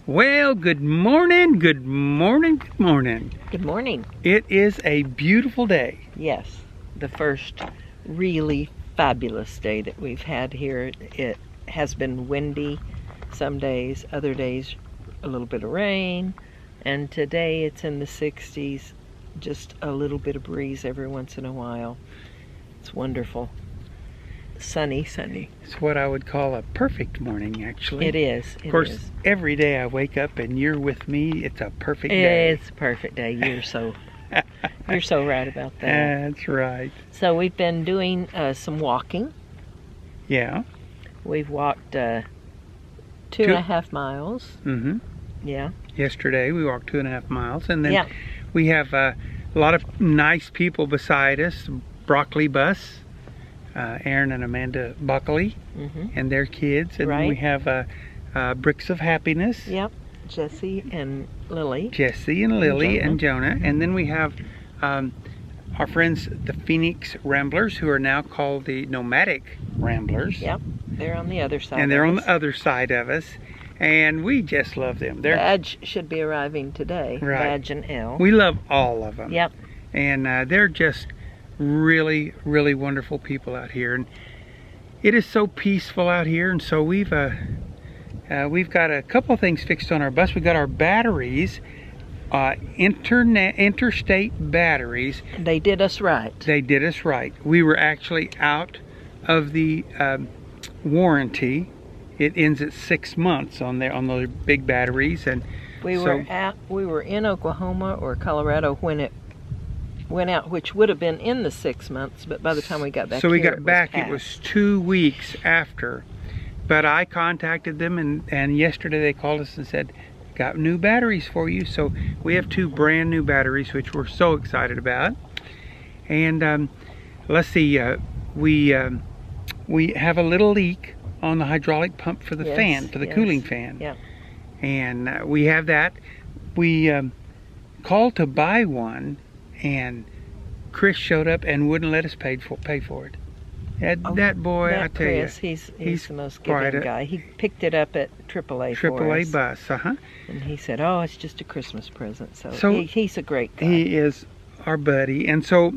Well, good morning, good morning, good morning. Good morning. It is a beautiful day. Yes, the first really fabulous day that we've had here. It has been windy some days, other days a little bit of rain, and today it's in the 60s, just a little bit of breeze every once in a while. It's wonderful. Sunny. It's what I would call a perfect morning, actually. It is. Of course, every day I wake up and you're with me, it's a perfect day. It's a perfect day. You're so right about that. That's right. So we've been doing some walking. Yeah. We've walked 2.5 miles. Mm-hmm. Yeah. Yesterday we walked 2.5 miles, and then Yeah. we have a lot of nice people beside us. Broccoli Bus, Aaron and Amanda Buckley, and their kids, and Right. we have Bricks of Happiness. Yep. Jesse and Lily. Jesse and Lily Jonah. and Jonah, and then we have our friends the Phoenix Ramblers, who are now called the Nomadic Ramblers. Yep. They're on the other side. And they're of on us. the other side of us, and we just love them. Badge should be arriving today. Right. Badge and Elle. We love all of them. Yep. And they're just really, really wonderful people out here, and it is so peaceful out here. And so we've got a couple of things fixed on our bus. We got our batteries, interstate batteries. They did us right. They did us right. We were actually out of the warranty. It ends at 6 months on those big batteries, and We were in Oklahoma or Colorado when it went out, which would have been in the 6 months, but by the time we got back so we here, got back. It was 2 weeks after. But I contacted them, and yesterday they called us and said, got new batteries for you. So we have 2 brand new batteries, which we're so excited about. And let's see, we have a little leak on the hydraulic pump for the fan, for the cooling fan. Yeah. And we have that. We called to buy one, and Chris showed up and wouldn't let us pay for it. That boy, I tell you, he's the most quite giving guy. He picked it up at AAA for AAA us, bus, and he said, "Oh, it's just a Christmas present." So he's a great guy. He is our buddy, and so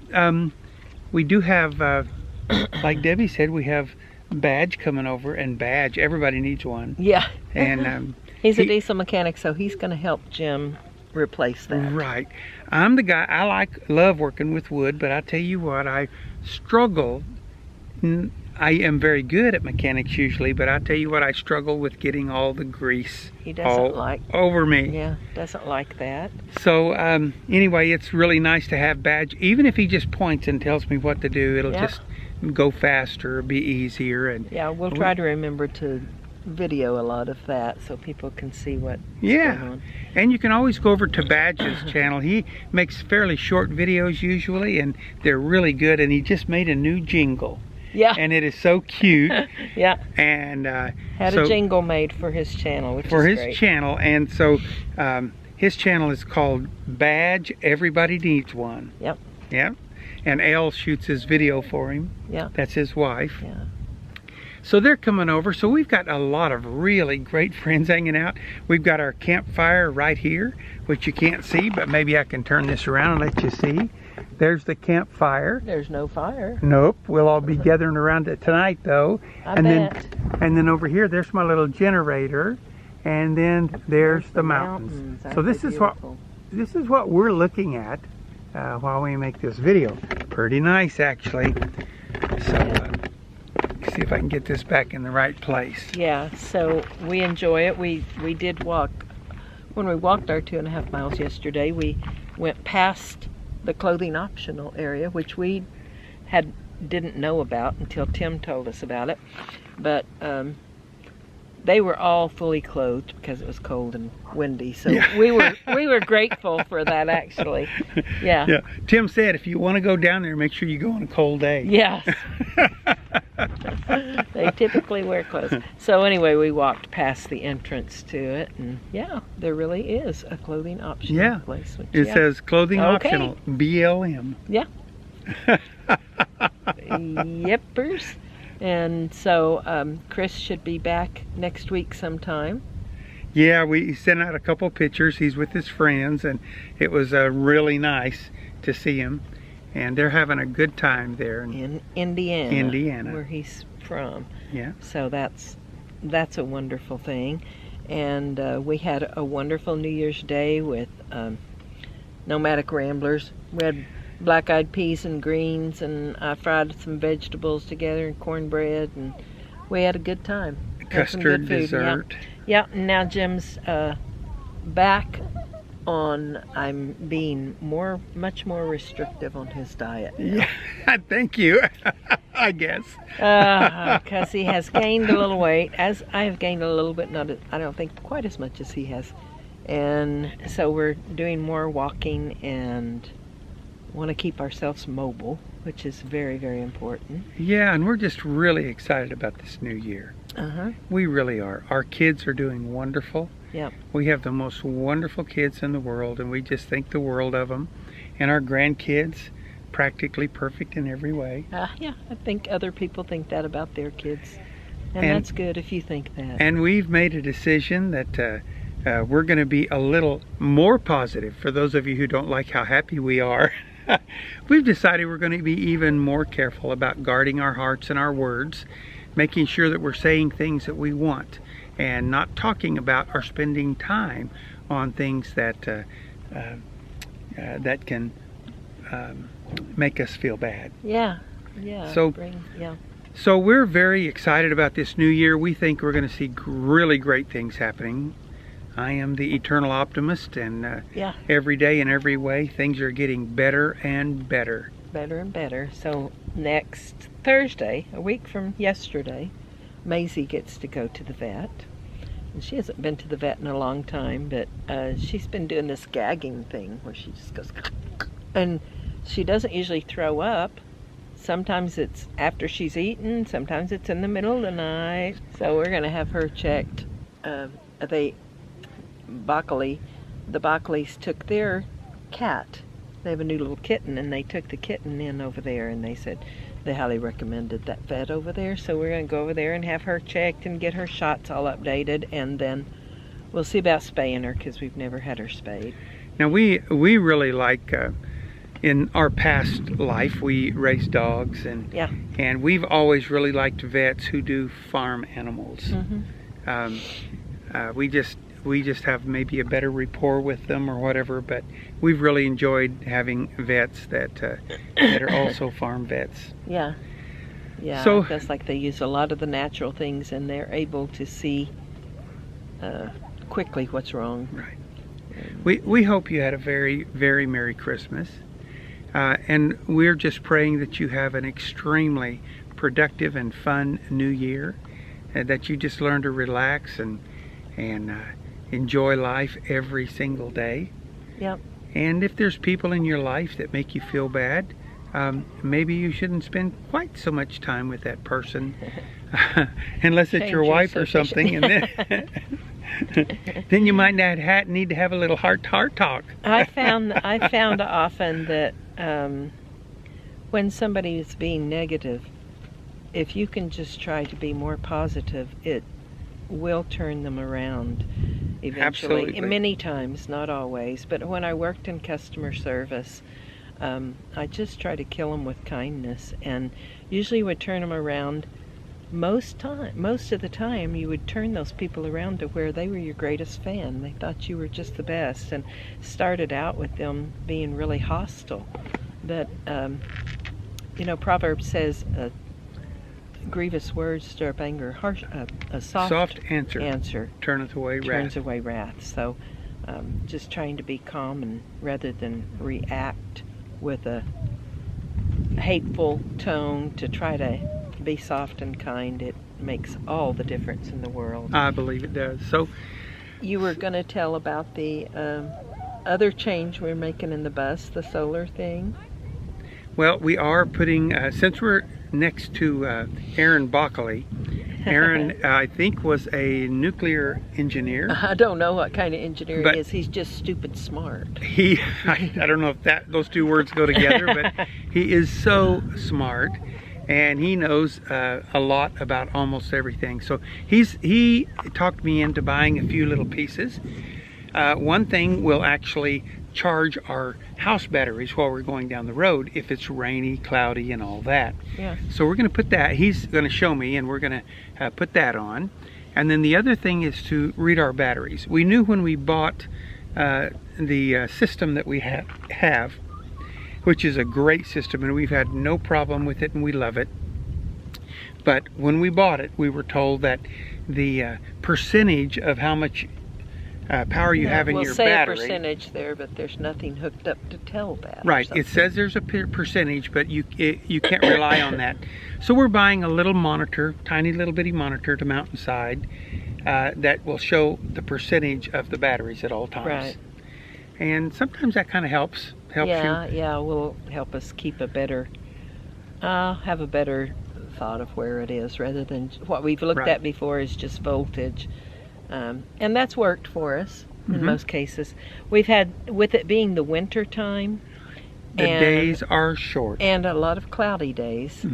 we do have, like Debbie said, we have Badge coming over, and Badge, everybody needs one. Yeah. And he's a diesel mechanic, so he's going to help Jim replace that. Right. I'm the guy. I love working with wood, but I tell you what, I struggle. I am very good at mechanics usually, but I tell you what, I struggle with getting all the grease He doesn't over me. Yeah, doesn't like that. So anyway, it's really nice to have Badge. Even if he just points and tells me what to do, it'll just go faster, be easier. And yeah, we'll try to remember to video a lot of that so people can see what's going on. And you can always go over to Badge's channel. He makes fairly short videos usually, and they're really good. And he just made a new jingle. Yeah. And it is so cute. Yeah. And had a jingle made for his channel, which is for his great. channel. And so his channel is called Badge Everybody Needs One. Yep. Yep. And Elle shoots his video for him. Yeah. That's his wife. Yeah. So they're coming over. So we've got a lot of really great friends hanging out. We've got our campfire right here, which you can't see, but maybe I can turn this around and let you see. There's the campfire. There's no fire. Nope. We'll all be gathering around it tonight, though. I bet. Then over here, there's my little generator, and then there's the mountains. So this is what we're looking at while we make this video. Pretty nice, actually. So see if I can get this back in the right place. Yeah. So we enjoy it. We did walk. When we walked our 2.5 miles yesterday, we went past the clothing optional area, which we didn't know about until Tim told us about it. But they were all fully clothed because it was cold and windy. So we were grateful for that, actually. Yeah. Yeah. Tim said if you want to go down there, make sure you go on a cold day. Yes. They typically wear clothes. So anyway, we walked past the entrance to it, and yeah, there really is a clothing optional place. Which, it says clothing optional, BLM. Yeah. Yippers. And so Chris should be back next week sometime. Yeah, we sent out a couple pictures. He's with his friends, and it was really nice to see him. And they're having a good time there in Indiana. Indiana, where he's from. Yeah. So that's a wonderful thing. And we had a wonderful New Year's Day with nomadic ramblers. We had black-eyed peas and greens, and I fried some vegetables together and cornbread, and we had a good time. Had some Custard good food. dessert. Yeah. Now Jim's back on. I'm being much more restrictive on his diet now. Yeah, thank you. I guess. Because he has gained a little weight, as I have gained a little bit. I don't think quite as much as he has, and so we're doing more walking and want to keep ourselves mobile, which is very, very important. Yeah, and we're just really excited about this new year. We really are. Our kids are doing wonderful. Yep. We have the most wonderful kids in the world, and we just think the world of them. And our grandkids, practically perfect in every way. Yeah, I think other people think that about their kids, and that's good if you think that. And we've made a decision that we're going to be a little more positive. For those of you who don't like how happy we are, we've decided we're going to be even more careful about guarding our hearts and our words, making sure that we're saying things that we want, and not talking about or spending time on things that that can make us feel bad. Yeah. So we're very excited about this new year. We think we're going to see really great things happening. I am the eternal optimist, and every day in every way things are getting better and better. Better and better. So next Thursday, a week from yesterday, Maisie gets to go to the vet. And she hasn't been to the vet in a long time, but she's been doing this gagging thing where she just goes, and she doesn't usually throw up. Sometimes it's after she's eaten, sometimes it's in the middle of the night. So we're going to have her checked. The Bockley's took their cat. They have a new little kitten, and they took the kitten in over there, and they said they highly recommended that vet over there. So we're going to go over there and have her checked and get her shots all updated, and then we'll see about spaying her, because we've never had her spayed. Now we really like, in our past life we raised dogs, and we've always really liked vets who do farm animals. We just have maybe a better rapport with them or whatever, but we've really enjoyed having vets that are also farm vets. Yeah, so that's like they use a lot of the natural things, and they're able to see quickly what's wrong. Right. We hope you had a very, very Merry Christmas, and we're just praying that you have an extremely productive and fun New Year, that you just learn to relax and enjoy life every single day. Yep. And if there's people in your life that make you feel bad, maybe you shouldn't spend quite so much time with that person, unless it's your wife or something, and then you might not need to have a little heart-to-heart talk. I found often that when somebody is being negative, if you can just try to be more positive, it will turn them around eventually. Absolutely. Many times, not always, but when I worked in customer service, I just try to kill them with kindness, and usually would turn them around. Most of the time you would turn those people around to where they were your greatest fan. They thought you were just the best, and started out with them being really hostile. But Proverbs says grievous words stir up anger, a soft answer turns away wrath. So just trying to be calm, and rather than react with a hateful tone, to try to be soft and kind. It makes all the difference in the world. I believe it does. So you were going to tell about the other change we're making in the bus, the solar thing. Well, we are putting, since we're next to Aaron Bockley. Aaron, I think, was a nuclear engineer. I don't know what kind of engineer he is. He's just stupid smart. I don't know if those two words go together, but he is so smart. and he knows a lot about almost everything. So he talked me into buying a few little pieces. One thing will actually charge our house batteries while we're going down the road if it's rainy, cloudy, and all that. Yeah. So we're going to put that, he's going to show me, and we're going to put that on. And then the other thing is to read our batteries. We knew when we bought the system that we have, which is a great system, and we've had no problem with it, and we love it. But when we bought it, we were told that the percentage of how much power you have in your battery. We'll say a percentage there, but there's nothing hooked up to tell that. Right. It says there's a percentage, but you can't rely on that. So we're buying a little monitor, tiny little bitty monitor to mount inside that will show the percentage of the batteries at all times. Right. And sometimes that kind of helps you. Yeah, will help us keep a better, have a better thought of where it is, rather than what we've looked at before is just voltage. And that's worked for us in most cases. We've had, with it being the winter time, the days are short. And a lot of cloudy days.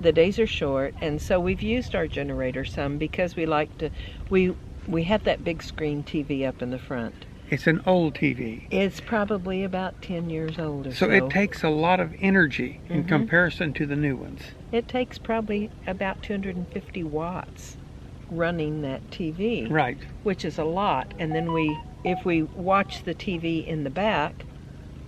The days are short, and so we've used our generator some because we like to, we have that big screen TV up in the front. It's an old TV. It's probably about 10 years old or so. So it takes a lot of energy in comparison to the new ones. It takes probably about 250 watts running that TV. Right. Which is a lot. And then if we watch the TV in the back,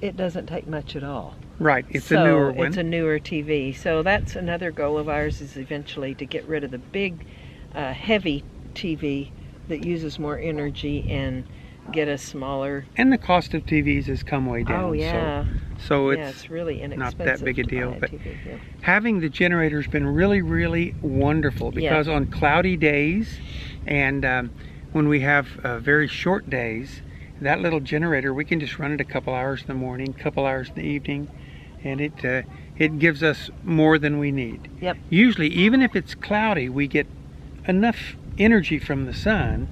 it doesn't take much at all. Right. It's a newer one. It's a newer TV. So that's another goal of ours, is eventually to get rid of the big, heavy TV that uses more energy and get a smaller. And the cost of TVs has come way down. Oh yeah. So it's really inexpensive. Not that big a deal. But TV, yeah. Having the generator's been really, really wonderful, because on cloudy days and when we have very short days, that little generator, we can just run it a couple hours in the morning, couple hours in the evening, and it gives us more than we need. Yep. Usually, even if it's cloudy, we get enough energy from the sun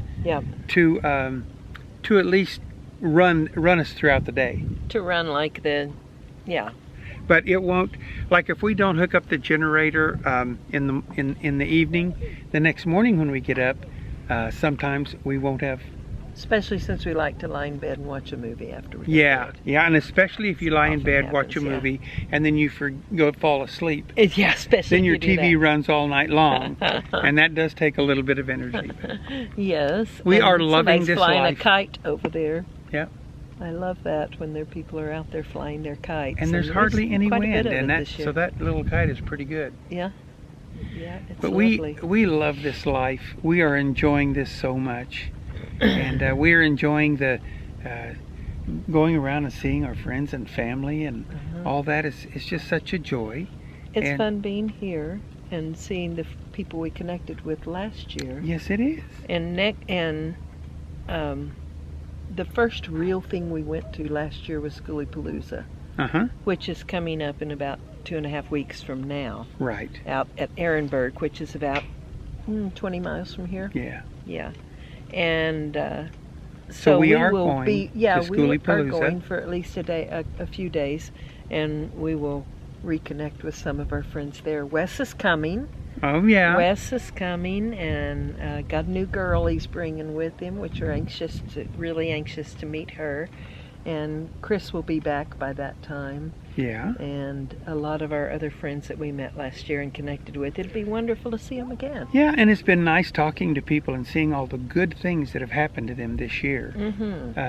to at least run us throughout the day. To run like But it won't, like if we don't hook up the generator in the evening, the next morning when we get up, sometimes we won't have. Especially since we like to lie in bed and watch a movie after we Yeah, bed. yeah, and especially if you lie in bed, watch a movie, and then you go fall asleep. Yeah, especially then your if you do TV that. runs all night long, and that does take a little bit of energy. Yes. We are loving this flying life. A kite over there. Yeah. I love that when people are out there flying their kites. And there's hardly any wind, and so that little kite is pretty good. Yeah. Yeah, it's but lovely. we love this life. We are enjoying this so much. And we're enjoying the going around and seeing our friends and family and all that. It's just such a joy. It's fun being here and seeing the people we connected with last year. Yes, it is. And the first real thing we went to last year was Schoolypalooza, which is coming up in about 2.5 weeks from now. Right. Out at Ehrenberg, which is about 20 miles from here. Yeah. Yeah. And so we are will going be, to we are Schoolypalooza. going for at least a few days, and we will reconnect with some of our friends there. Wes is coming. Oh yeah. Wes is coming, and got a new girl he's bringing with him, which we're really anxious to meet her. And Chris will be back by that time. Yeah. And a lot of our other friends that we met last year and connected with. It'll be wonderful to see them again. Yeah, and it's been nice talking to people and seeing all the good things that have happened to them this year.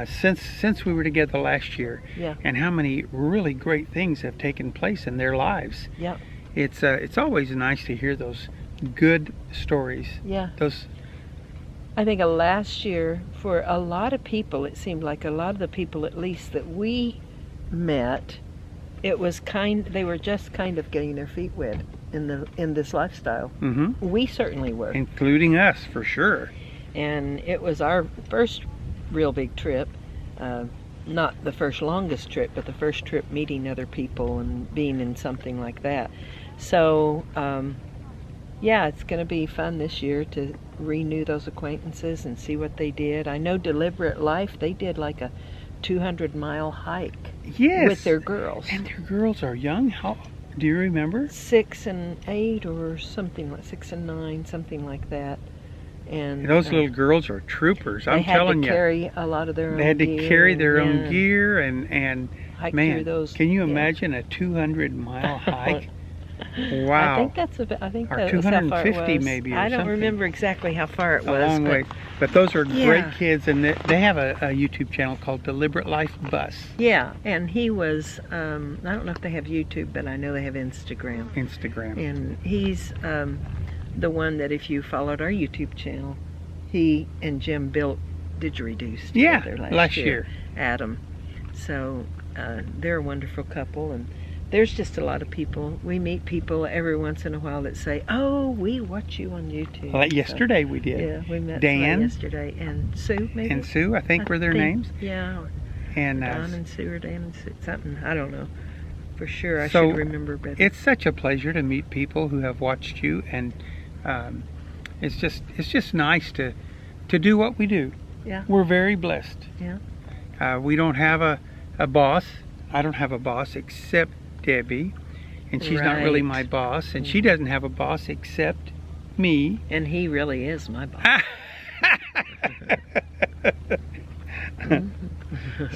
Since we were together last year. Yeah. And how many really great things have taken place in their lives. Yeah. It's always nice to hear those good stories. Yeah. Those. I think last year, for a lot of people, it seemed like a lot of the people, at least that we met, it was they were just kind of getting their feet wet in this lifestyle. We certainly were, including us for sure. And it was our first real big trip, not the first longest trip, but the first trip meeting other people and being in something like that. So yeah, it's going to be fun this year to renew those acquaintances and see what they did. I know Deliberate Life, they did like a 200-mile hike. Yes. With their girls. And their girls are young. How Do you remember? 6 and 8 or something like 6 and 9, something like that. And Those little girls are troopers. I'm they had telling to you. carry a lot of their own They had to gear carry their and, own gear and hike man, through those. can you yeah. imagine a 200-mile hike? I Wow. think that's I think Or that was how far it 250 was. maybe, or I don't something. remember exactly how far it A was. long but way. But those are Yeah. great kids, and they have a YouTube channel called Deliberate Life Bus. Yeah, and he was, I don't know if they have YouTube, but I know they have Instagram. Instagram. And he's the one that if you followed our YouTube channel, he and Jim built Didgeridoo Yeah, together last year. Adam. So they're a wonderful couple, and there's just a lot of people. We meet people every once in a while that say, "Oh, we watch you on YouTube." Well, yesterday we did. Yeah, we met Dan somebody yesterday, and Sue maybe. And Sue, I think were their names. Yeah, And Don and Sue, or Dan and Sue, something. I don't know for sure. I So, should remember better. it's such a pleasure to meet people who have watched you, and it's just nice to do what we do. Yeah. We're very blessed. Yeah. We don't have a boss. I don't have a boss except Debbie, and she's not really my Right. boss, and she doesn't have a boss except me. And he really is my boss.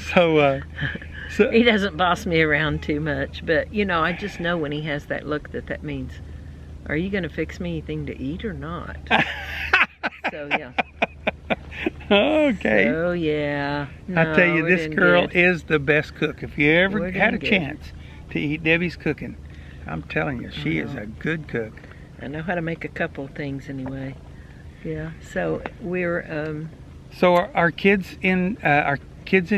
So He doesn't boss me around too much, but I just know when he has that look that means, are you going to fix me anything to eat or not? So yeah. okay. Oh yeah. I tell you, No, this we're doing girl good. is the best cook. If you ever We're had a doing good. chance to eat Debbie's cooking, I'm telling you, she is know. a good cook. I know how to make a couple of things anyway. Yeah. So we're So our kids in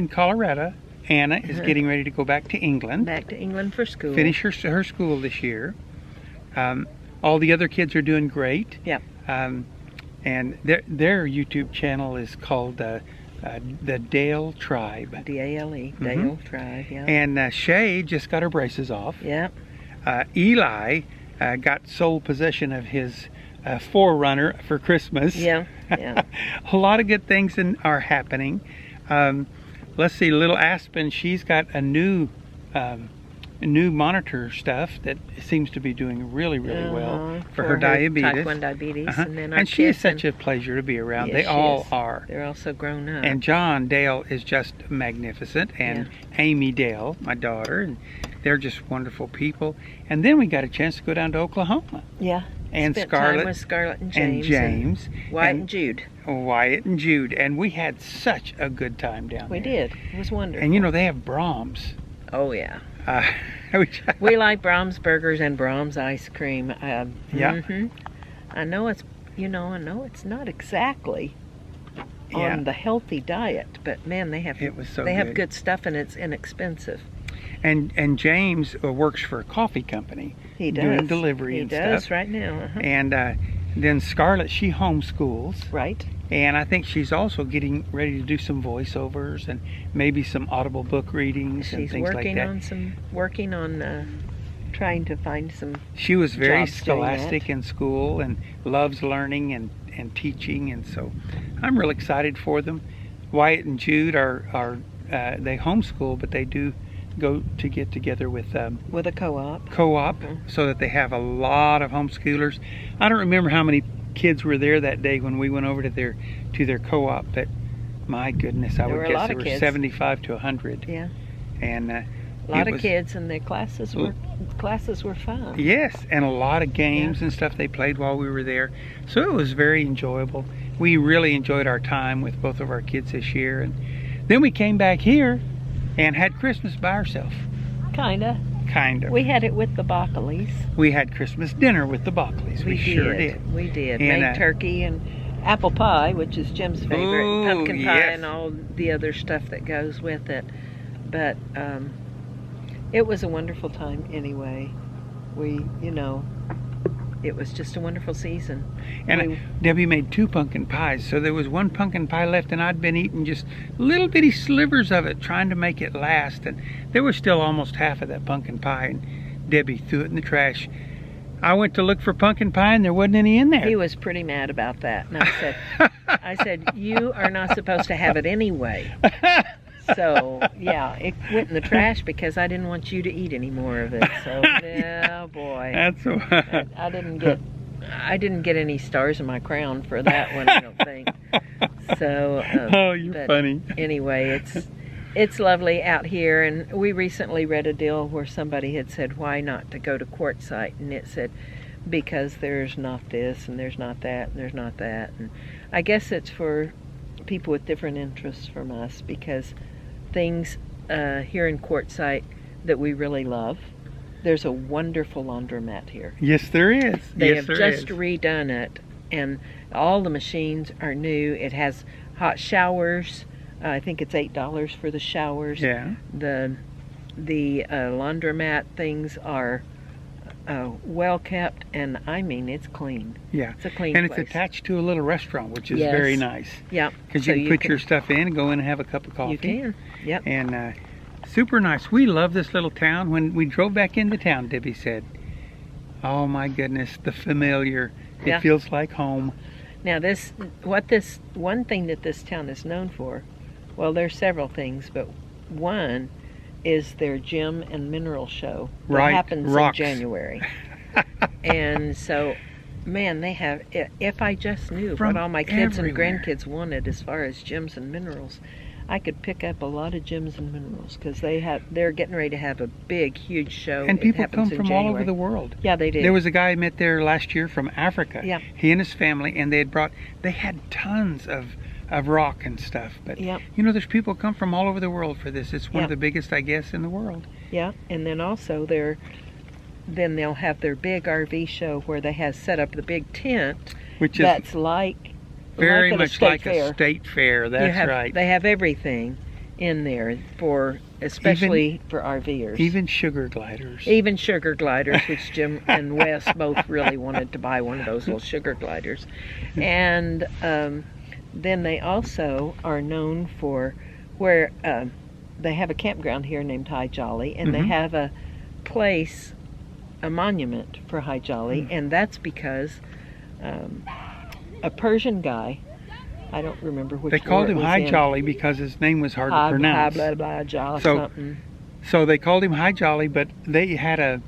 Colorado, Anna is getting ready to go back to England, back to England for school. finish her school this year. All the other kids are doing great. Yeah. And their YouTube channel is called the Dale Tribe. D-A-L-E, Dale Tribe. Yeah. And Shay just got her braces off. Yeah. Eli got sole possession of his Forerunner for Christmas. Yeah. Yeah. A lot of good things are happening. Let's see, little Aspen, she's got a new monitor stuff that seems to be doing really well for her diabetes. Type 1 diabetes. And then our And she is kids such a pleasure to be around. Yes, They she all is. are. They're also grown up. And John Dale is just magnificent, and Amy Dale, my daughter, and they're just wonderful people. And then we got a chance to go down to Oklahoma. Yeah. And Spent Scarlett time with Scarlett and and James. James Wyatt and Jude. Wyatt and Jude, and we had such a good time down We there. did. It was wonderful. And they have Brahms. Oh yeah. We like Brahms burgers and Brahms ice cream. Yeah. Mhm. I know it's not exactly on the healthy diet, but man, they have It was so they have good. good stuff and it's inexpensive. And James works for a coffee company. He does. Doing delivery and He does stuff. right now. Uh-huh. And then Scarlett, she homeschools. Right. And I think she's also getting ready to do some voiceovers and maybe some audible book readings and She's things like that. working on trying to find some. She was very jobs doing that. scholastic in school and loves learning and teaching, and so I'm real excited for them. Wyatt and Jude are they homeschool, but they do go to get together with a co-op. so that they have a lot of homeschoolers. I don't remember how many kids were there that day when we went over to their co-op, but my goodness, I would guess there were 75 to 100. Yeah. And A lot of kids, and their classes were fun. Yes, and a lot of games and stuff they played while we were there. So it was very enjoyable. We really enjoyed our time with both of our kids this year. And then we came back here and had Christmas by ourselves. Kinda. Kind of. We had it with the Bockley's. We had Christmas dinner with the Buckleys. We sure did. We did. And, made turkey and apple pie, which is Jim's favorite, Ooh, pumpkin pie yes. and all the other stuff that goes with it. But it was a wonderful time anyway. It was just a wonderful season. And Debbie made 2 pumpkin pies, so there was 1 pumpkin pie left, and I'd been eating just little bitty slivers of it, trying to make it last. And there was still almost half of that pumpkin pie, and Debbie threw it in the trash. I went to look for pumpkin pie, and there wasn't any in there. He was pretty mad about that, and I said, you are not supposed to have it anyway. So, yeah, it went in the trash because I didn't want you to eat any more of it. So, yeah, boy. That's what. I didn't get any stars in my crown for that one, I don't think. So, Oh, you're funny. Anyway, it's lovely out here, and we recently read a deal where somebody had said, why not to go to Quartzsite? And it said, because there's not this, and there's not that, and there's not that. And I guess it's for people with different interests from us, because things here in Quartzsite that we really love. There's a wonderful laundromat here. Yes, there is. They yes, have just redone it, and all the machines are new. It has hot showers. I think it's $8 for the showers. Yeah. The laundromat things are well kept, and I mean it's clean. Yeah. It's a clean and place. It's attached to a little restaurant, which is Yes. very nice. Yeah. Because you can put your stuff in and go in and have a cup of coffee. You can. Yep. And super nice. We love this little town. When we drove back into town, Debbie said, oh my goodness, the familiar. It feels like home. Now this one thing that this town is known for, well, there's several things, but one is their gem and mineral show that happens in January. And so, man, they have, if I just knew what all my kids and grandkids wanted as far as gems and minerals, I could pick up a lot of gems and minerals, because they're getting ready to have a big, huge show. And people come from all over the world. Yeah, they do. There was a guy I met there last year from Africa. Yeah. He and his family, and they had tons of rock and stuff. But, Yep. you know, there's people come from all over the world for this. It's one of the biggest, I guess, in the world. Yeah, and then also then they'll have their big RV show where they have set up the big tent, which is very much like a state fair. That's right. They have everything in there especially for RVers. Even sugar gliders. Even sugar gliders, which Jim and Wes both really wanted to buy one of those little sugar gliders. And then they also are known for where they have a campground here named High Jolly, and they have a place, a monument for High Jolly, and that's because a Persian guy, I don't remember which. They called him High Jolly because his name was hard to pronounce. Blah blah blah something. So they called him High Jolly, but they had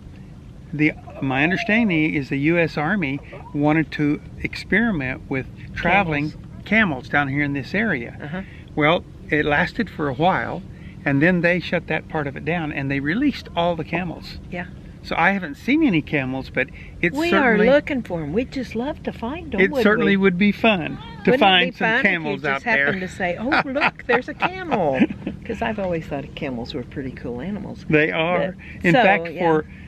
my understanding is the U.S. Army wanted to experiment with traveling camels down here in this area. Well, it lasted for a while, and then they shut that part of it down, and they released all the camels. Yeah. So I haven't seen any camels, but we are looking for them. We'd just love to find them. It certainly would be fun to find some camels out there. If you just happened to say, "Oh, look, there's a camel," because I've always thought camels were pretty cool animals. They are. In fact,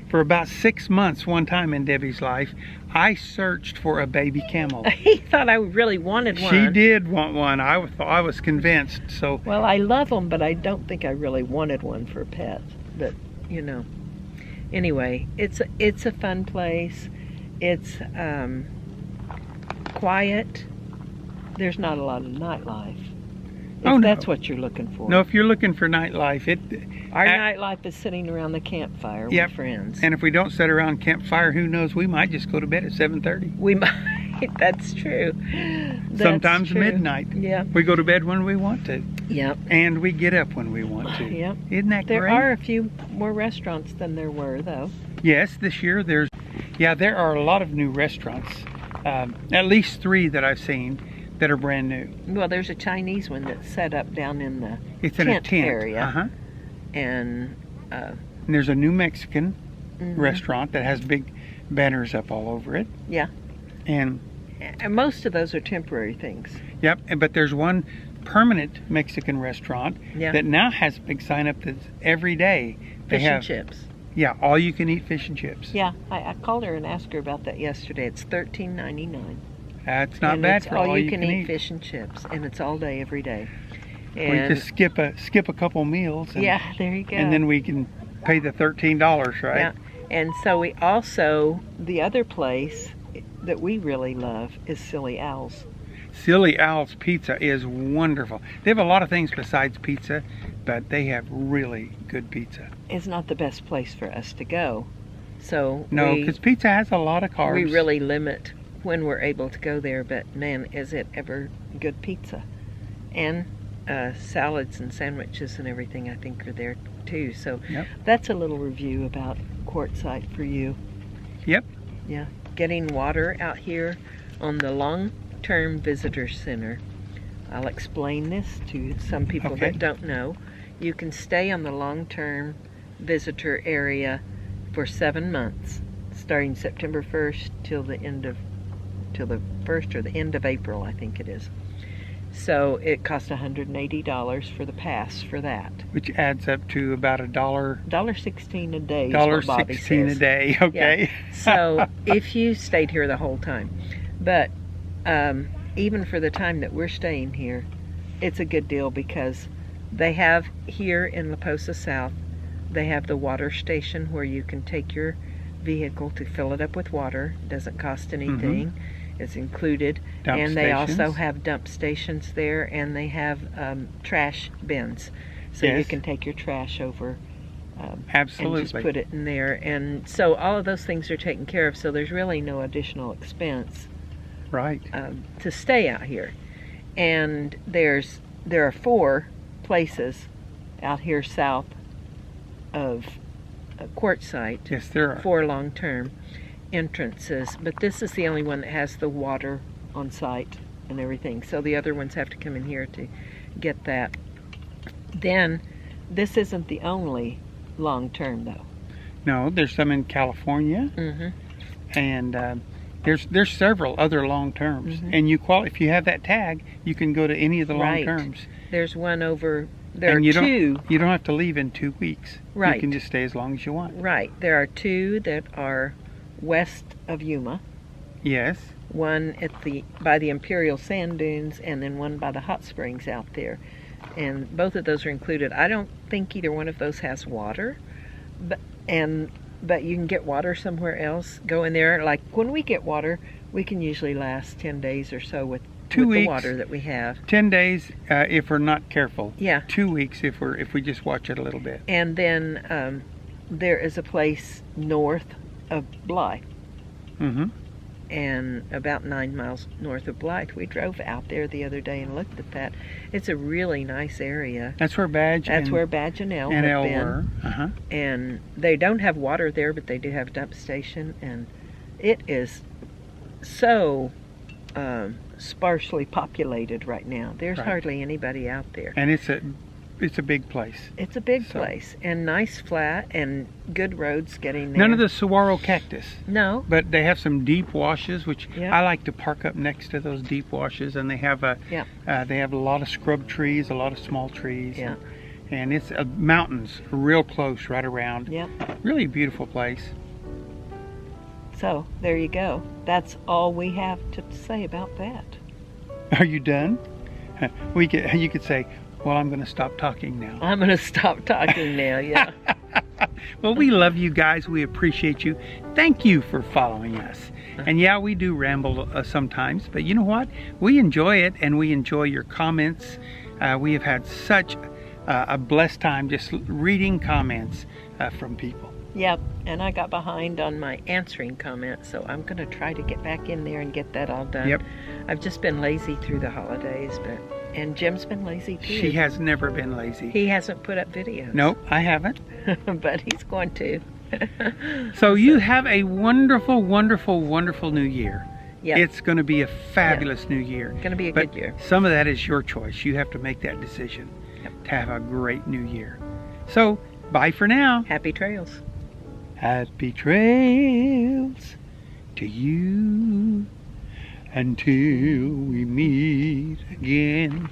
for about 6 months, one time in Debbie's life, I searched for a baby camel. He thought I really wanted one. She did want one. I was convinced. So. Well, I love them, but I don't think I really wanted one for a pet. But you know. Anyway, it's a fun place. It's quiet. There's not a lot of nightlife. If that's what you're looking for. No, if you're looking for nightlife, our nightlife is sitting around the campfire with friends. And if we don't sit around campfire, who knows? We might just go to bed at 7:30. We might. That's true. Sometimes midnight. Yeah. We go to bed when we want to. Yep. And we get up when we want to. Yep. Isn't that great? There are a few more restaurants than there were, though. Yes, this year there are a lot of new restaurants. At least 3 that I've seen that are brand new. Well, there's a Chinese one that's set up down in the tent area. And there's a new Mexican restaurant that has big banners up all over it. Yeah. And most of those are temporary things. Yep, but there's one permanent Mexican restaurant that now has a big sign up that's every day. Fish and chips. Yeah, all you can eat fish and chips. Yeah, I called her and asked her about that yesterday. It's $13.99. That's not bad for all you can eat. Fish and chips, and it's all day, every day. And we just skip a couple meals. And, there you go. And then we can pay the $13, right? Yeah, and so we also, the other place that we really love is Silly Owl's. Silly Owl's Pizza is wonderful. They have a lot of things besides pizza, but they have really good pizza. It's not the best place for us to go. So no, because pizza has a lot of carbs. We really limit when we're able to go there, but man, is it ever good pizza. And salads and sandwiches and everything, I think, are there too. So Yep. that's a little review about Quartzsite for you. Yep. Yeah, getting water out here on the long-term visitor center. I'll explain this to some people Okay. that don't know. You can stay on the long-term visitor area for 7 months, starting September 1st till the 1st or the end of April, I think it is. So it costs $180 for the pass for that. Which adds up to about $1.16 a day is what Bobby $1.16 a says. day. Okay. Yeah. So if you stayed here the whole time, but even for the time that we're staying here, it's a good deal because they have here in La Posa South, they have the water station where you can take your vehicle to fill it up with water. It doesn't cost anything. It's included. Dump And they also stations. have dump stations there, and they have trash bins. So you Yes. can take your trash over and Absolutely. just put it in there. And so all of those things are taken care of, so there's really no additional expense Right. to stay out here. And there are 4 places out here south of Quartzsite, Yes, there are. 4 long-term entrances, but this is the only one that has the water on site and everything. So the other ones have to come in here to get that. Then this isn't the only long-term though. No, there's some in California, and there's several other long terms. And if you have that tag, you can go to any of the long Right. terms. There's one over. There And are you 2. You don't have to leave in 2 weeks. Right. You can just stay as long as you want. Right. There are 2 that are west of Yuma. Yes. One by the Imperial Sand Dunes, and then one by the hot springs out there. And both of those are included. I don't think either one of those has water, but you can get water somewhere else. Go in there. Like when we get water, we can usually last 10 days or so with 2 the weeks. water that we have. 10 days if we're not careful. Yeah. 2 weeks if we just watch it a little bit. And then there is a place north of Blythe, and about 9 miles north of Blythe. We drove out there the other day and looked at that. It's a really nice area. That's where Badge Where Badge and Elle and have Elle been. were. And they don't have water there, but they do have a dump station, and it is so sparsely populated right now. There's Right. hardly anybody out there. And it's a big place. It's a big So- place, and nice flat, and good roads getting there. None of the saguaro cactus. No. But they have some deep washes, which Yeah. I like to park up next to those deep washes, and they have they have a lot of scrub trees, a lot of small trees. Yeah. And it's mountains real close right around. Yep. Really beautiful place. So there you go. That's all we have to say about that. Are you done? You could say, well, I'm going to stop talking now. I'm going to stop talking now. Yeah. Well, we love you guys. We appreciate you. Thank you for following us. And yeah, we do ramble sometimes, but you know what? We enjoy it, and we enjoy your comments. We have had such a blessed time just reading comments from people. Yep. And I got behind on my answering comments, so I'm going to try to get back in there and get that all done. Yep. I've just been lazy through the holidays, and Jim's been lazy too. She has never been lazy. He hasn't put up videos. Nope, I haven't. But he's going to. So you have a wonderful, wonderful, wonderful new year. Yep. It's going to be a fabulous new year. Going to be a But good year. some of that is your choice. You have to make that decision to have a great new year. So, bye for now. Happy trails. Happy trails to you until we meet again.